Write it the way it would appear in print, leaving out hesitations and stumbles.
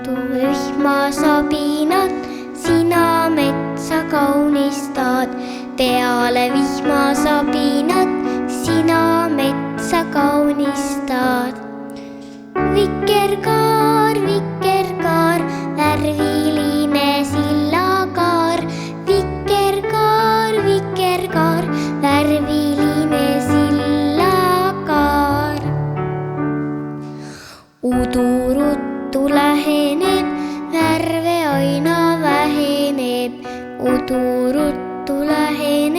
vihmasabinat, sina metsa kaunistad. Peale vihmasabinat, sina metsa kaunistad. Vikerkaar, värviline sillakaar. Vikerkaar, värviline sillakaar. Uduruttu läheneb, värve aina väheneb. Uduruttu läheneb.